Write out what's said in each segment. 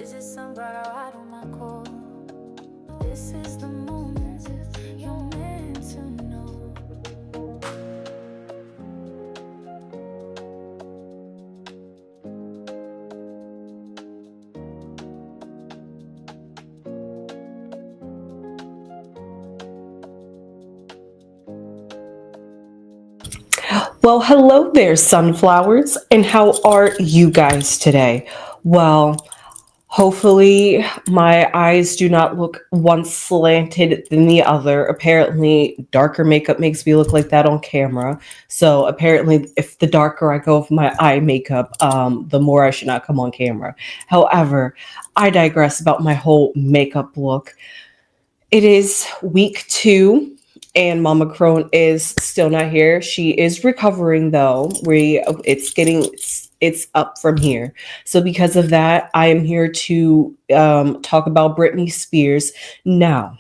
Is it somebody I don't know? This is the moment you're meant to know. Well, hello there, sunflowers, and how are you guys today? Well, hopefully my eyes do not look one slanted than the other. Apparently, darker makeup makes me look like that on camera. So apparently, if the darker I go with my eye makeup, the more I should not come on camera. However, I digress about my whole makeup look. It is week 2 and Mama Crone is still not here. She is recovering though. It's up from here. So because of that, I am here to talk about Britney Spears. Now,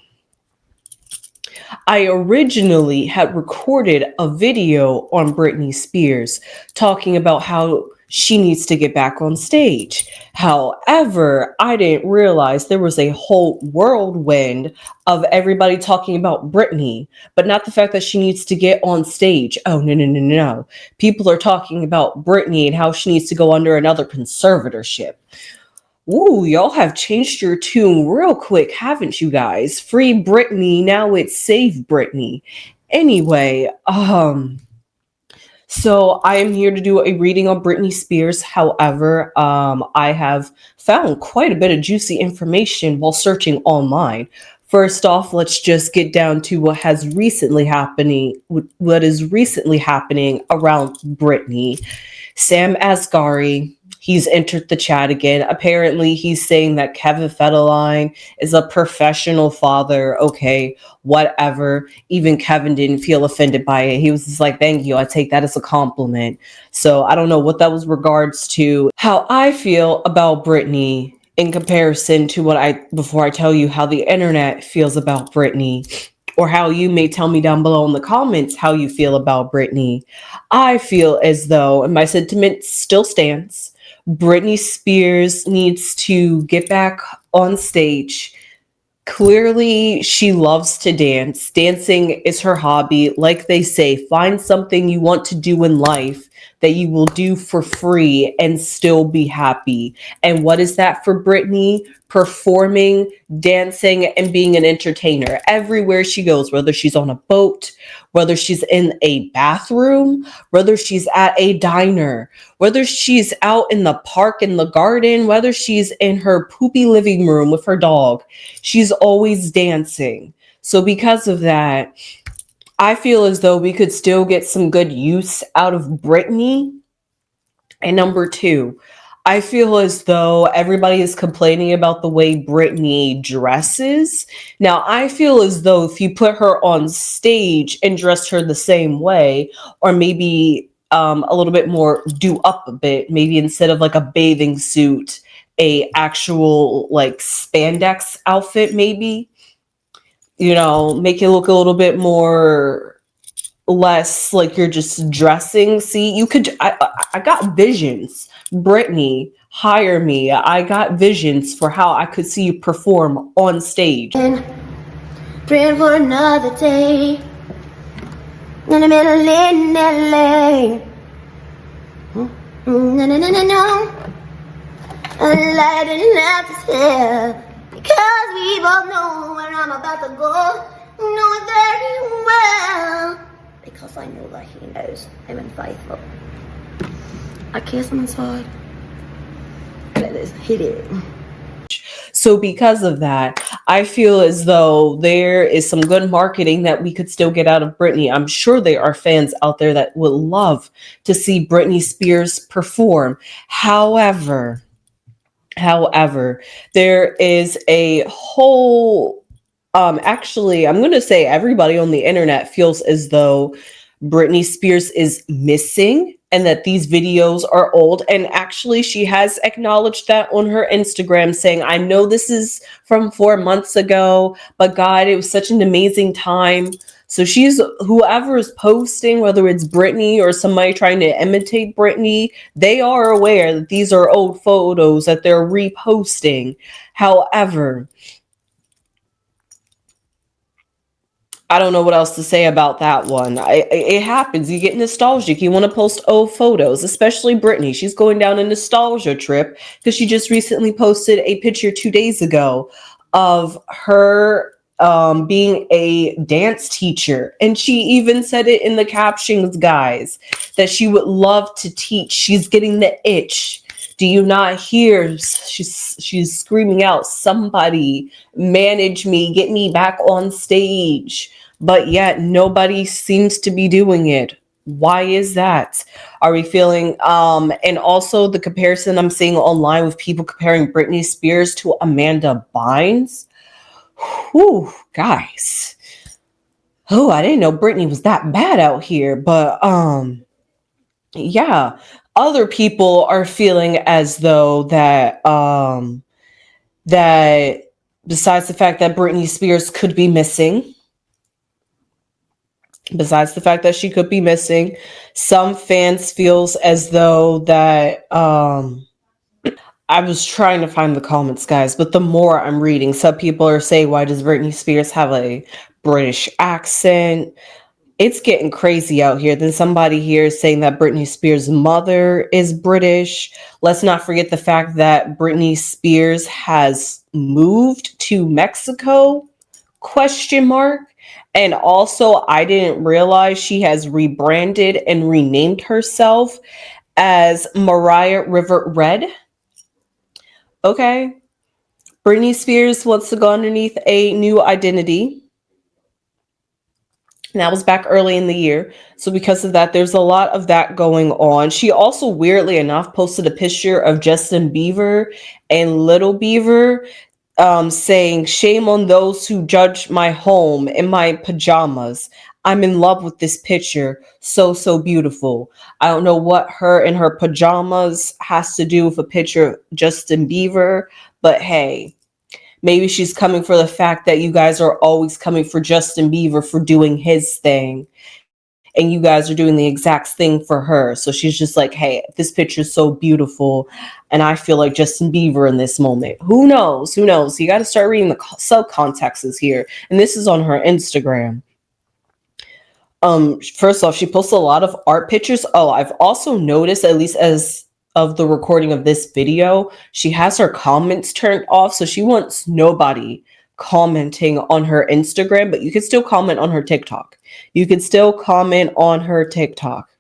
I originally had recorded a video on Britney Spears talking about how she needs to get back on stage. However, I didn't realize there was a whole whirlwind of everybody talking about Britney, but not the fact that she needs to get on stage. Oh, no, no, no, no. People are talking about Britney and how she needs to go under another conservatorship. Ooh, y'all have changed your tune real quick, haven't you guys? Free Britney, now it's Save Britney. Anyway, so I am here to do a reading on Britney Spears. However, I have found quite a bit of juicy information while searching online. First off, let's just get down to what is recently happening around Britney. Sam Asghari, he's entered the chat again. Apparently, he's saying that Kevin Federline is a professional father. Okay, whatever. Even Kevin didn't feel offended by it. He was just like, thank you. I take that as a compliment. So I don't know what that was regards to how I feel about Britney in comparison to before I tell you how the internet feels about Britney, or how you may tell me down below in the comments how you feel about Britney. I feel as though, and my sentiment still stands, Britney Spears needs to get back on stage. Clearly, she loves to dance. Dancing is her hobby. Like they say, find something you want to do in life that you will do for free and still be happy. And what is that for Britney? Performing, dancing, and being an entertainer everywhere she goes, whether she's on a boat, whether she's in a bathroom, whether she's at a diner, whether she's out in the park in the garden, whether she's in her poopy living room with her dog. She's always dancing. So because of that, I feel as though we could still get some good use out of Britney. And number 2, I feel as though everybody is complaining about the way Britney dresses. Now, I feel as though if you put her on stage and dress her the same way, or maybe a little bit more, do up a bit, maybe instead of like a bathing suit, a actual like spandex outfit, maybe, make it look a little bit more less like you're just dressing. See, I got visions. Britney, hire me. I got visions for how I could see you perform on stage. Praying for another day in the middle in LA. No, no, no, no, no. Lighting up his hair, because we both know where I'm about to go. Know it very well, because I know that he knows I'm unfaithful. I kiss him inside. Let this hit it. So because of that, I feel as though there is some good marketing that we could still get out of Britney. I'm sure there are fans out there that would love to see Britney Spears perform. However, there is a whole, actually, I'm going to say everybody on the internet feels as though Britney Spears is missing and that these videos are old. And actually, she has acknowledged that on her Instagram, saying, I know this is from 4 months ago, but God, it was such an amazing time So she's, whoever is posting, whether it's Britney or somebody trying to imitate Britney, they are aware that these are old photos that they're reposting. However, I don't know what else to say about that one. It happens. You get nostalgic. You want to post old photos, especially Britney. She's going down a nostalgia trip because she just recently posted a picture 2 days ago of her being a dance teacher. And she even said it in the captions, guys, that she would love to teach. She's getting the itch. Do you not hear? She's screaming out, somebody manage me, get me back on stage. But yet nobody seems to be doing it. Why is that? Are we feeling and also the comparison I'm seeing online with people comparing Britney Spears to Amanda Bynes? Whew, guys. Oh, I didn't know Britney was that bad out here, but yeah, other people are feeling as though that besides the fact that Britney Spears could be missing, besides the fact that she could be missing, some fans feels as though that I was trying to find the comments, guys, but the more I'm reading, some people are saying, why does Britney Spears have a British accent? It's getting crazy out here. Then somebody here is saying that Britney Spears' mother is British. Let's not forget the fact that Britney Spears has moved to Mexico, question mark. And also, I didn't realize she has rebranded and renamed herself as Mariah River Red. Okay. Britney Spears wants to go underneath a new identity. And that was back early in the year. So because of that, there's a lot of that going on. She also, weirdly enough, posted a picture of Justin Bieber and Little Beaver saying, shame on those who judge my home in my pajamas. I'm in love with this picture. So, so beautiful. I don't know what her in her pajamas has to do with a picture of Justin Bieber, but hey, maybe she's coming for the fact that you guys are always coming for Justin Bieber for doing his thing. And you guys are doing the exact thing for her. So she's just like, hey, this picture is so beautiful. And I feel like Justin Bieber in this moment. Who knows? Who knows? You got to start reading the sub-contexts here. And this is on her Instagram. First off, she posts a lot of art pictures. Oh, I've also noticed, at least as of the recording of this video, she has her comments turned off. So she wants nobody commenting on her Instagram, but you can still comment on her TikTok. You can still comment on her TikTok.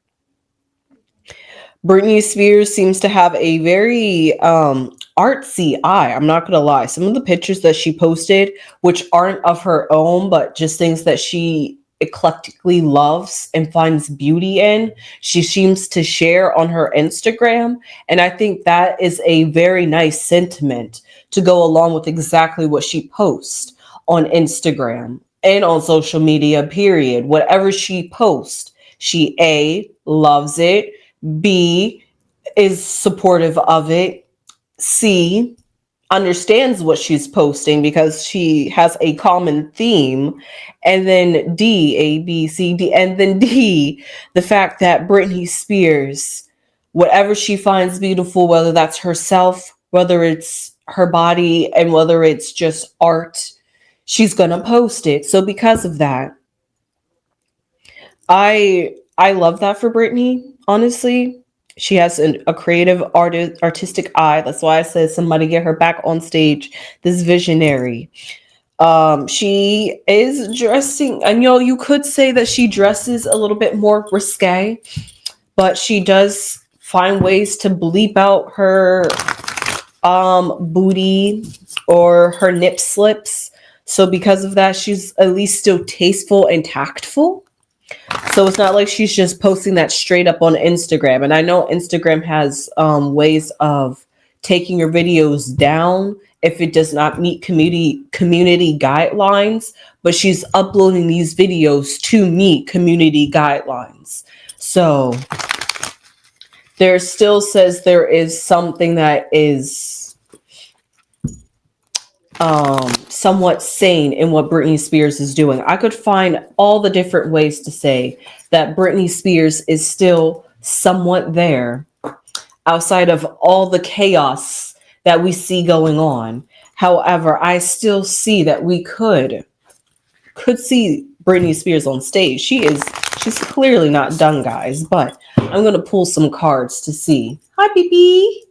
Britney Spears seems to have a very artsy eye. I'm not going to lie. Some of the pictures that she posted, which aren't of her own, but just things that she eclectically loves and finds beauty in, she seems to share on her Instagram. And I think that is a very nice sentiment to go along with exactly what she posts on Instagram and on social media, period. Whatever she posts, she A, loves it, B, is supportive of it, C, understands what she's posting because she has a common theme, and then D, A, B, C, D, and then D, the fact that Britney Spears, whatever she finds beautiful, whether that's herself, whether it's her body, and whether it's just art, she's gonna post it. So because of that, I love that for Britney, honestly. She has a creative artistic eye. That's why I said somebody get her back on stage. This visionary. She is dressing, and you could say that she dresses a little bit more risque, but she does find ways to bleep out her booty or her nip slips. So because of that, she's at least still tasteful and tactful. So it's not like she's just posting that straight up on Instagram. And I know Instagram has ways of taking your videos down if it does not meet community guidelines, but she's uploading these videos to meet community guidelines. So there still says there is something that is somewhat sane in what Britney Spears is doing. I could find all the different ways to say that Britney Spears is still somewhat there outside of all the chaos that we see going on. However, I still see that we could see Britney Spears on stage. She's clearly not done, guys, but I'm going to pull some cards to see. Hi, BB.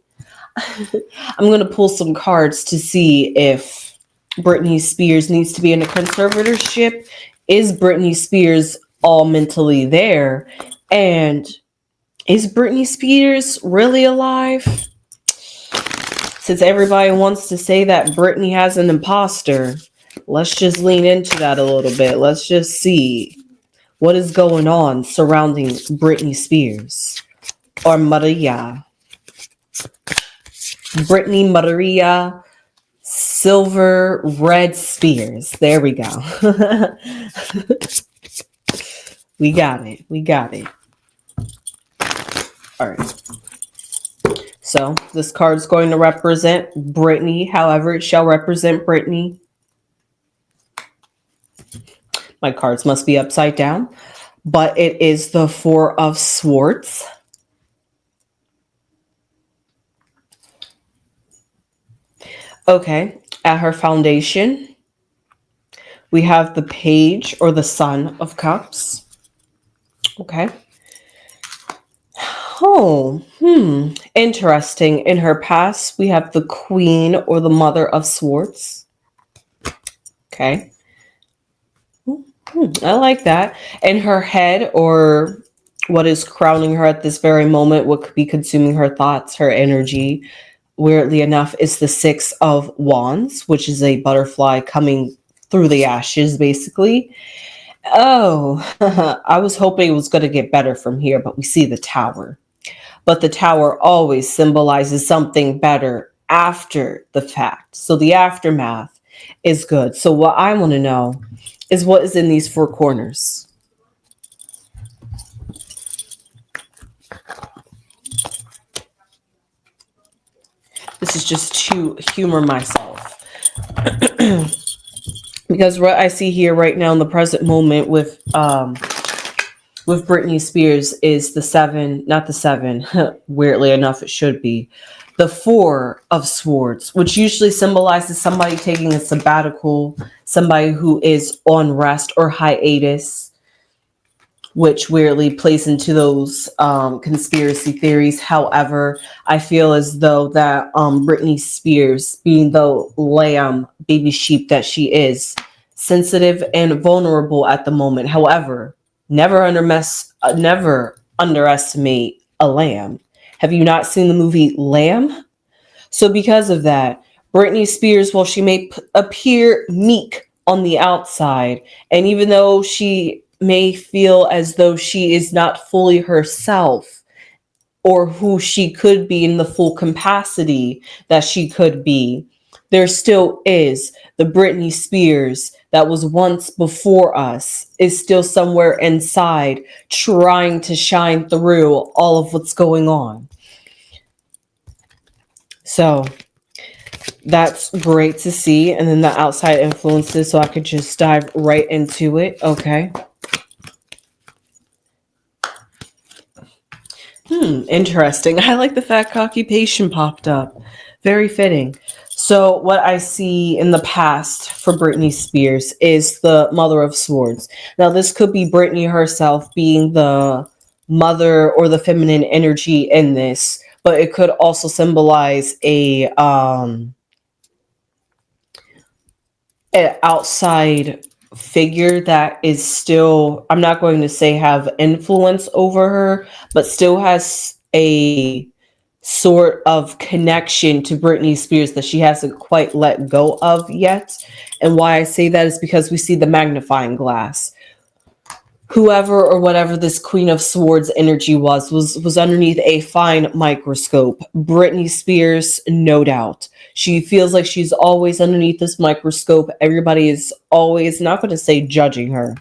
I'm going to pull some cards to see if Britney Spears needs to be in a conservatorship. Is Britney Spears all mentally there? And is Britney Spears really alive? Since everybody wants to say that Britney has an imposter, let's just lean into that a little bit. Let's just see what is going on surrounding Britney Spears or Maria. Britney Maria Silver Red Spears. There we go. We got it. All right. So this card's going to represent Britney, however it shall represent Britney. My cards must be upside down, but it is the Four of Swords. Okay, at her foundation, we have the Page or the Son of Cups. Okay. Oh, interesting. In her past, we have the Queen or the Mother of Swords. Okay. I like that. In her head, or what is crowning her at this very moment, what could be consuming her thoughts, her energy, weirdly enough, is the Six of Wands, which is a butterfly coming through the ashes, basically. Oh, I was hoping it was going to get better from here, but we see the Tower. But the Tower always symbolizes something better after the fact. So the aftermath is good. So what I want to know is what is in these four corners. This is just to humor myself. Because what I see here right now in the present moment with Britney Spears is the seven, not the seven, weirdly enough it should be, the Four of Swords, which usually symbolizes somebody taking a sabbatical, somebody who is on rest or hiatus, which weirdly plays into those conspiracy theories. However, I feel as though that Britney Spears, being the lamb, baby sheep that she is, sensitive and vulnerable at the moment. However, never underestimate a lamb. Have you not seen the movie Lamb? So because of that, Britney Spears, while she may appear meek on the outside, and even though she may feel as though she is not fully herself or who she could be in the full capacity that she could be, there still is the Britney Spears that was once before us, is still somewhere inside trying to shine through all of what's going on. So that's great to see. And then the outside influences, so I could just dive right into it. Okay. Interesting. I like the fact occupation popped up. Very fitting. So what I see in the past for Britney Spears is the Mother of Swords. Now, this could be Britney herself being the mother or the feminine energy in this, but it could also symbolize an outside figure that is still, I'm not going to say have influence over her, but still has a sort of connection to Britney Spears that she hasn't quite let go of yet. And why I say that is because we see the magnifying glass. Whoever or whatever this Queen of Swords energy was underneath a fine microscope. Britney Spears, no doubt. She feels like she's always underneath this microscope. Everybody is always, not going to say judging her,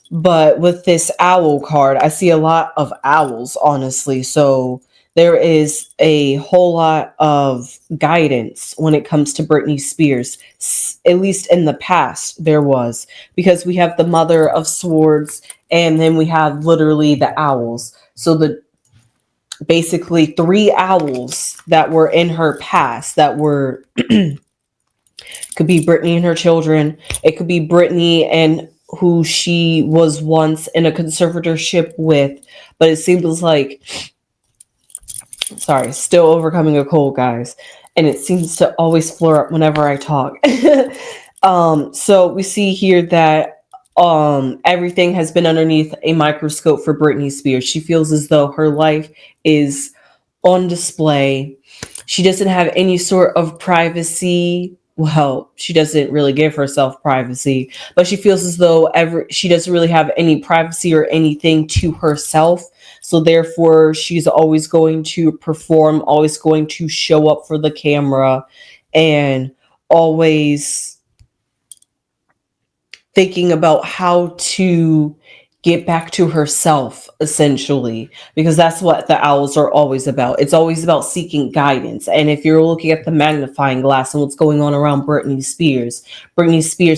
but with this owl card, I see a lot of owls, honestly. So there is a whole lot of guidance when it comes to Britney Spears. At least in the past, there was, because we have the Mother of Swords, and then we have literally the owls. So the basically three owls that were in her past that were could be Britney and her children. It could be Britney and who she was once in a conservatorship with, but it seems like, sorry, still overcoming a cold, guys, and it seems to always flare up whenever I talk. So we see here that everything has been underneath a microscope for Britney Spears. She feels as though her life is on display. She doesn't have any sort of privacy. Well, she doesn't really give herself privacy, but she feels as though she doesn't really have any privacy or anything to herself. So therefore, she's always going to perform, always going to show up for the camera, and always thinking about how to get back to herself, essentially, because that's what the owls are always about. It's always about seeking guidance. And if you're looking at the magnifying glass and what's going on around Britney Spears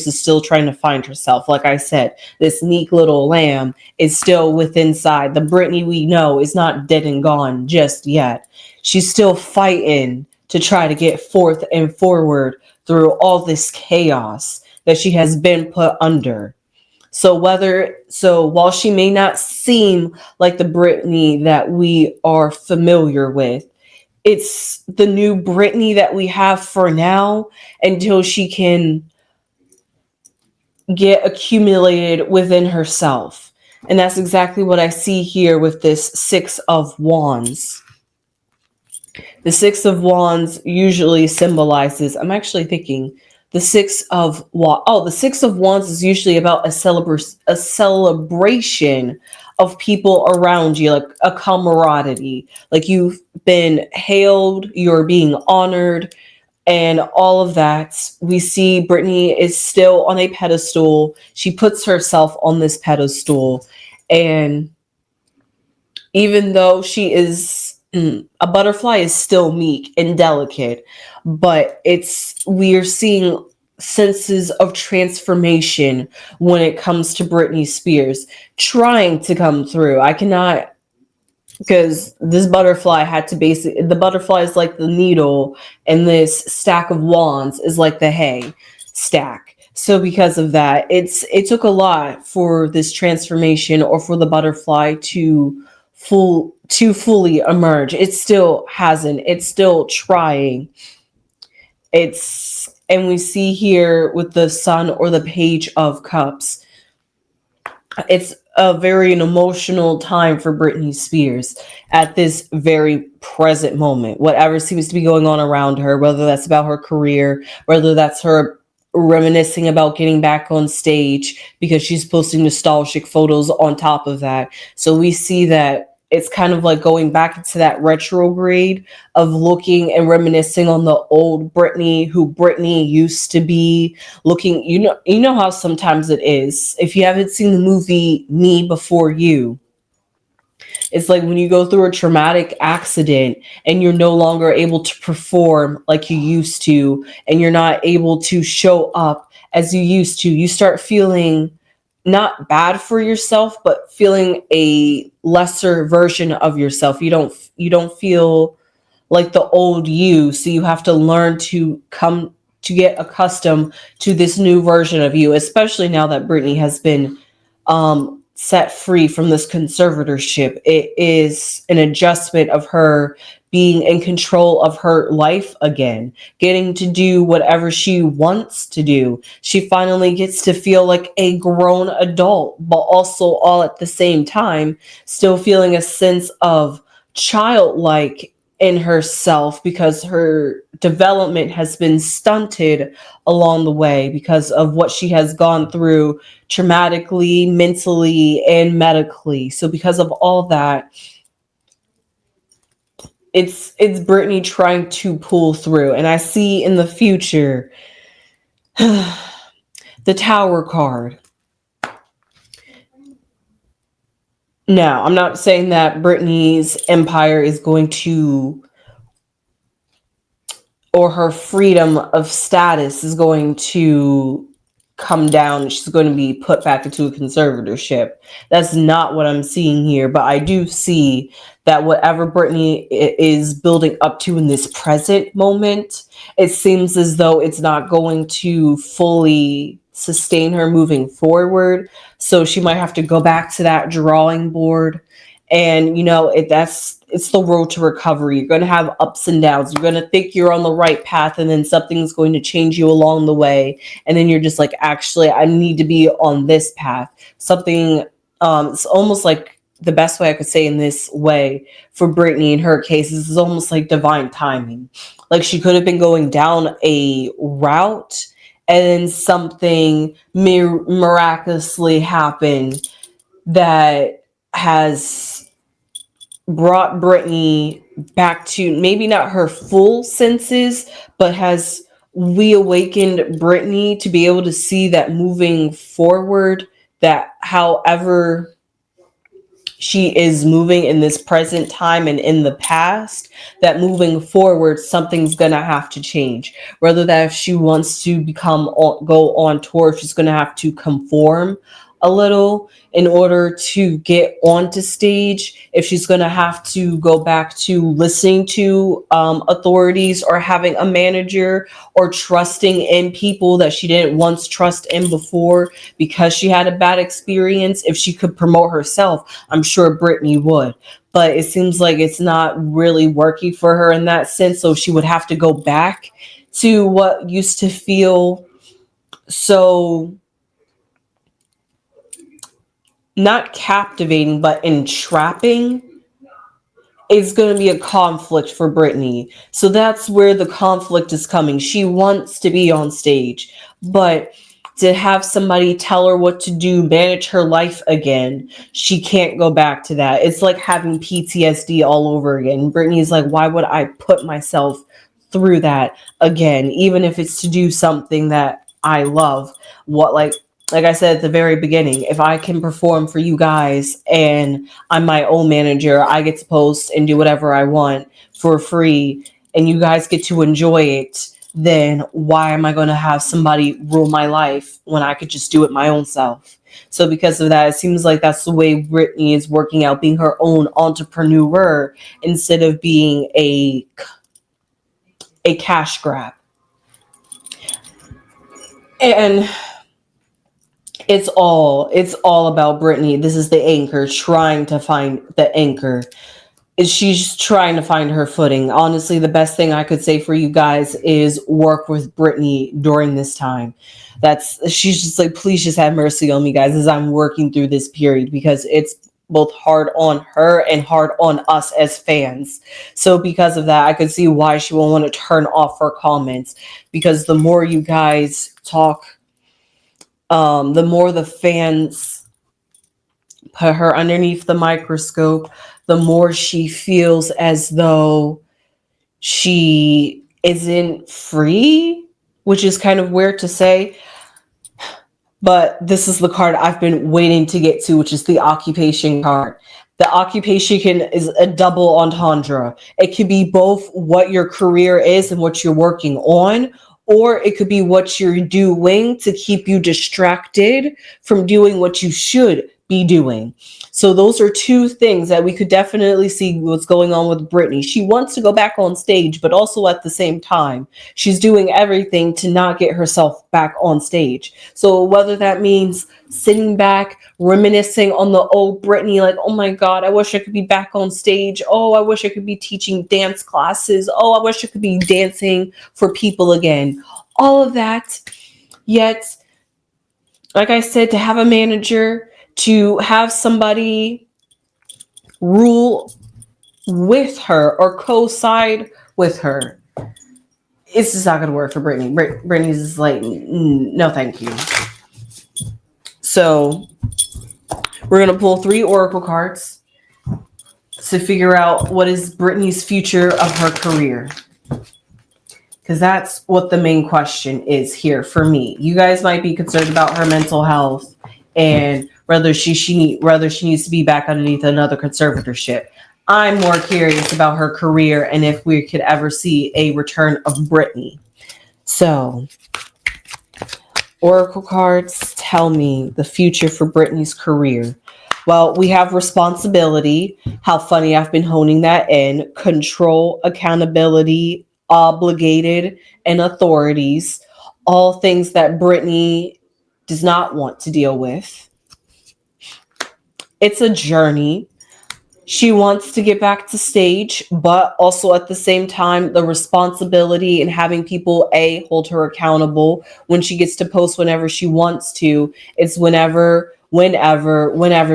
is still trying to find herself. Like I said, this meek little lamb is still within inside. The Britney we know is not dead and gone just yet. She's still fighting to try to get forth and forward through all this chaos that she has been put under. So while she may not seem like the Britney that we are familiar with, it's the new Britney that we have for now until she can get accumulated within herself. And that's exactly what I see here with this Six of Wands. The Six of Wands usually symbolizes, I'm actually thinking, the Six of Wands. The Six of Wands is usually about a celebration of people around you, like a camaraderie. Like you've been hailed, you're being honored, and all of that. We see Britney is still on a pedestal. She puts herself on this pedestal, and even though she is a butterfly, is still meek and delicate, but we're seeing senses of transformation when it comes to Britney Spears trying to come through. I cannot, because this butterfly had to the butterfly is like the needle, and this stack of wands is like the hay stack. So because of that, it took a lot for this transformation, or for the butterfly to fully emerge. It still hasn't. It's still trying. And we see here with the Sun or the Page of Cups, it's a very an emotional time for Britney Spears at this very present moment. Whatever seems to be going on around her, whether that's about her career, whether that's her reminiscing about getting back on stage, because she's posting nostalgic photos on top of that. So we see that it's kind of like going back into that retrograde of looking and reminiscing on the old Britney, who Britney used to be. Looking, you know how sometimes it is. If you haven't seen the movie Me Before You, it's like when you go through a traumatic accident and you're no longer able to perform like you used to, and you're not able to show up as you used to, you start feeling not bad for yourself, but feeling a lesser version of yourself. You don't feel like the old you, so you have to learn to get accustomed to this new version of you, especially now that Britney has been set free from this conservatorship. It is an adjustment of her being in control of her life again, getting to do whatever she wants to do. She finally gets to feel like a grown adult, but also all at the same time still feeling a sense of childlike in herself, because her development has been stunted along the way because of what she has gone through traumatically, mentally, and medically. So because of all that, it's Britney trying to pull through. And I see in the future the Tower card. Now, I'm not saying that Britney's empire is going to, or her freedom of status is going to come down. She's going to be put back into a conservatorship. That's not what I'm seeing here. But I do see that whatever Britney is building up to in this present moment, it seems as though it's not going to fully sustain her moving forward. So she might have to go back to that drawing board. And it's the road to recovery. You're going to have ups and downs. You're going to think you're on the right path, and then something's going to change you along the way, and then you're just like, actually, I need to be on this path. Something it's almost like, the best way I could say in this way for Britney in her case is almost like divine timing. Like, she could have been going down a route, and then something miraculously happened that has brought Britney back to maybe not her full senses, but has reawakened Britney to be able to see that moving forward, that however she is moving in this present time and in the past, that moving forward, something's going to have to change. Whether that if she wants to go on tour, she's going to have to conform a little in order to get onto stage, if she's going to have to go back to listening to authorities, or having a manager, or trusting in people that she didn't once trust in before because she had a bad experience. If she could promote herself, I'm sure Britney would. But it seems like it's not really working for her in that sense. So she would have to go back to what used to feel so not captivating, but entrapping. Is going to be a conflict for Britney. So that's where the conflict is coming. She wants to be on stage, but to have somebody tell her what to do, manage her life again, she can't go back to that. It's like having PTSD all over again. Britney's like, why would I put myself through that again, even if it's to do something that I love? Like I said at the very beginning, if I can perform for you guys and I'm my own manager, I get to post and do whatever I want for free, and you guys get to enjoy it, then why am I going to have somebody rule my life when I could just do it my own self? So because of that, it seems like that's the way Britney is working out, being her own entrepreneur instead of being a cash grab. And it's all about Britney. This is the anchor, trying to find the anchor. She's trying to find her footing. Honestly, the best thing I could say for you guys is work with Britney during this time. She's just like, please just have mercy on me, guys, as I'm working through this period, because it's both hard on her and hard on us as fans. So because of that, I could see why she will want to turn off her comments, because the more you guys talk, the more the fans put her underneath the microscope, the more she feels as though she isn't free, which is kind of weird to say. But this is the card I've been waiting to get to, which is the occupation card. The occupation is a double entendre. It could be both what your career is and what you're working on, or it could be what you're doing to keep you distracted from doing what you should be doing. So those are two things that we could definitely see what's going on with Britney. She wants to go back on stage, but also at the same time, she's doing everything to not get herself back on stage. So whether that means sitting back, reminiscing on the old Britney, like, oh my God, I wish I could be back on stage. Oh, I wish I could be teaching dance classes. Oh, I wish I could be dancing for people again. All of that. Yet, like I said, to have a manager, to have somebody rule with her or co-side with her, it's just not going to work for Britney. Britney's just like, no, thank you. So we're going to pull 3 oracle cards to figure out what is Britney's future of her career. Because that's what the main question is here for me. You guys might be concerned about her mental health and whether she needs to be back underneath another conservatorship. I'm more curious about her career and if we could ever see a return of Britney. So, Oracle cards tell me the future for Britney's career. Well, we have responsibility. How funny, I've been honing that in. Control, accountability, obligated, and authorities. All things that Britney does not want to deal with. It's a journey. She wants to get back to stage, but also at the same time, the responsibility and having people hold her accountable when she gets to post whenever she wants to. It's whenever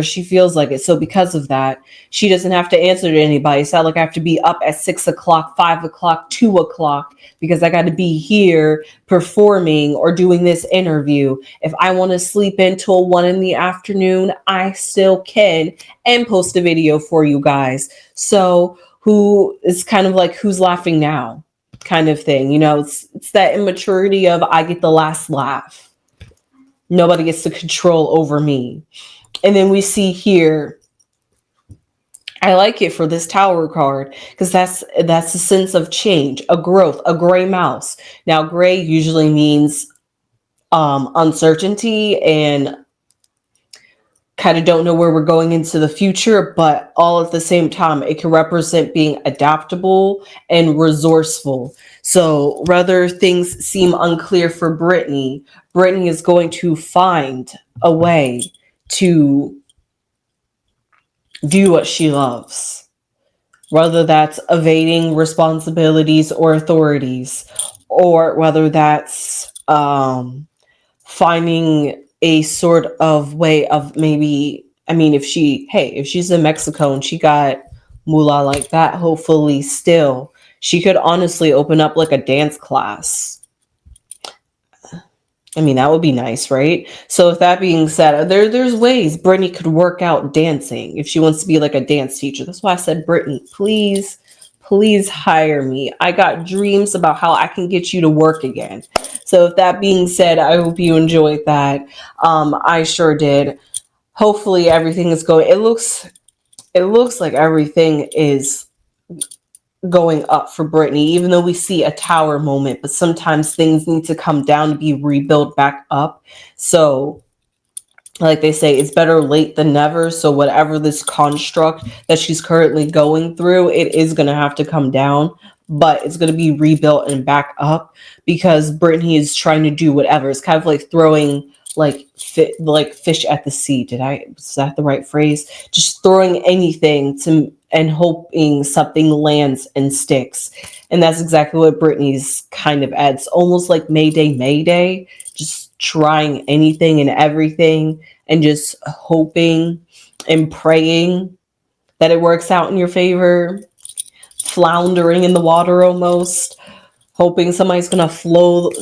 she feels like it. So because of that, she doesn't have to answer to anybody. It's not like I have to be up at 6 o'clock, 5 o'clock, 2 o'clock because I got to be here performing or doing this interview. If I want to sleep until 1 in the afternoon, I still can and post a video for you guys. So it's kind of like who's laughing now kind of thing. You know, it's that immaturity of I get the last laugh. Nobody gets to control over me. And then we see here, I like it for this Tower card because that's a sense of change, a growth, a gray mouse. Now, gray usually means uncertainty and kind of don't know where we're going into the future, but all at the same time, it can represent being adaptable and resourceful. So whether things seem unclear for Britney is going to find a way to do what she loves, whether that's evading responsibilities or authorities, or whether that's finding a sort of way of maybe, I mean, if she's in Mexico and she got moolah like that, hopefully still, she could honestly open up like a dance class. I mean, that would be nice, right? So with that being said, there's ways Britney could work out dancing if she wants to be like a dance teacher. That's why I said, Britney, please hire me. I got dreams about how I can get you to work again. So with that being said, I hope you enjoyed that. I sure did. Hopefully everything is going. It looks like everything is going up for Britney, even though we see a tower moment, but sometimes things need to come down to be rebuilt back up. So like they say, it's better late than never. So whatever this construct that she's currently going through, it is going to have to come down, but it's going to be rebuilt and back up because Britney is trying to do whatever. It's kind of like throwing like fish at the sea. Was that the right phrase? Just throwing anything and hoping something lands and sticks. And that's exactly what Britney's kind of at. It's almost like Mayday, just trying anything and everything and just hoping and praying that it works out in your favor, floundering in the water almost, hoping somebody's going to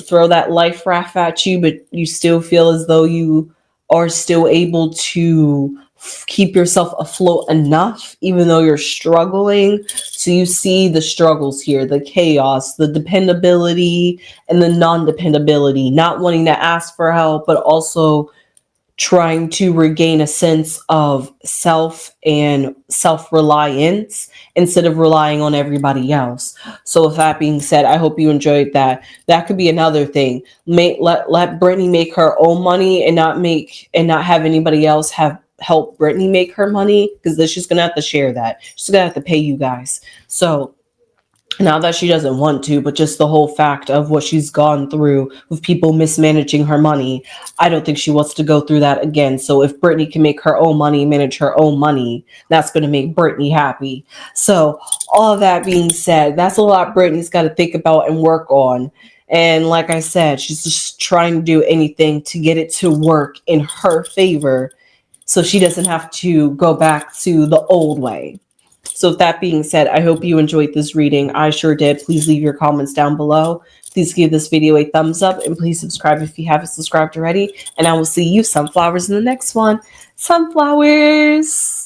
throw that life raft at you, but you still feel as though you are still able to keep yourself afloat enough, even though you're struggling. So you see the struggles here, the chaos, the dependability and the non-dependability, not wanting to ask for help, but also trying to regain a sense of self and self-reliance instead of relying on everybody else. So with that being said, I hope you enjoyed that. That could be another thing. Let Britney make her own money and not have anybody else help Britney make her money, because then she's gonna have to share that. She's gonna have to pay you guys. So not that she doesn't want to, but just the whole fact of what she's gone through with people mismanaging her money, I don't think she wants to go through that again. So if Britney can make her own money, manage her own money, that's going to make Britney happy. So all of that being said, that's a lot Britney's got to think about and work on. And like I said, she's just trying to do anything to get it to work in her favor so she doesn't have to go back to the old way. So with that being said, I hope you enjoyed this reading. I sure did. Please leave your comments down below. Please give this video a thumbs up and please subscribe if you haven't subscribed already. And I will see you sunflowers in the next one. Sunflowers!